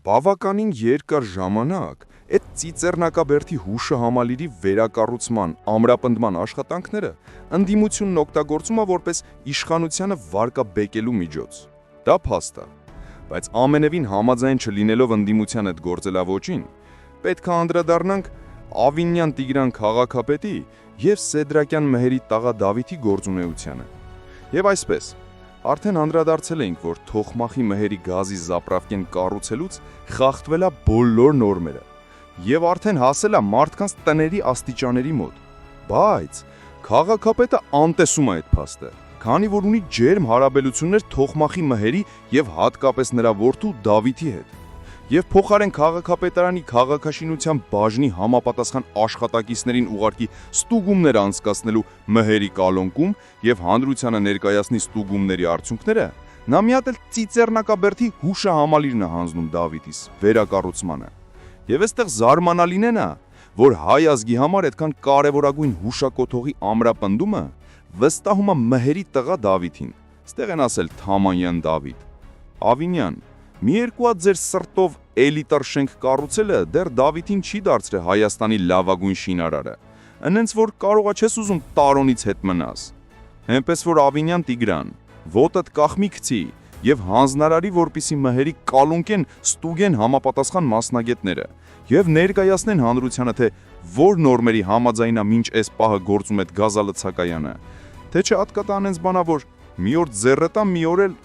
Բավականին երկար ժամանակ այդ ծիծեռնակաբերդի հուշը համալիրի վերակառուցման, ամրապնդման աշխատանքները ընդդիմությունն օգտագործում է որպես իշխանությանը վարկաբեկելու միջոց։ Դա փաստ է, բայց ամենևին համաձայն չլինելով ընդդիմության այդ գործելավոճին, պետք է անդրադառնանք Ավինյան Տիգրան քաղաքապետի եւ Սեդրակյան Մեհերի տաղա Դավիթի գործունեությանը։ Եվ այսպես, արդեն անդրադարձել էինք, որ Թոխմախի Մեհերի գազի զապրավկեն կառուցելուց խախտվել է բոլոր նորմերը եւ արդեն հասել է մարդկանց տների աստիճաների մոտ։ Բայց քաղաքապետը անտեսում է այդ փաստը, քանի որ ունի ջերմ հարաբերություններ Թոխմախի Մեհերի եւ հատկապես նրա որդու Դավիթի հետ։ Եվ փոխարեն քաղաքապետարանի քաղաքաշինության բաժնի համապատասխան աշխատակիցներին ուղարկի ստուգումներ անցկացնելու Մեհերի կալոնքում եւ հանրությանը ներկայացնի ստուգումների արդյունքները, նա մի հատ էլ ծիծեռնակաբերդի հուշահամալիրն է հանձնում Դավիթիս վերակառուցմանը։ Եվ այստեղ զարմանալին է, որ հայ ազգի համար այդքան կարևորագույն հուշակոթողի ամրապնդումը վստահում է Մեհերի տղա Դավիթին։ Այստեղ են ասել Թամանյան Դավիթ, Ավինյան, մի երկու հատ ձեր սրտով էլիտար շենք կառուցելը դեռ Դավիթին չի դարձրել Հայաստանի լավագույն շինարարը։ Ընենց որ կարողա չես ուզում տարոնից հետ մնաս։ Հենպես որ Ավինյան Տիգրան, ոտդ կախմի գցի եւ հանձնարարի, որպիսի Մեհերի կալունկեն ստուգեն համապատասխան մասնագետները եւ ներկայացնեն հանրությանը, թե որ նորմերի համաձայնա մինչ այս պահը գործում այդ գազալցակայանը, թե չհատկատա անենց բանա, որ մի օր ձեռետա, մի օր էլ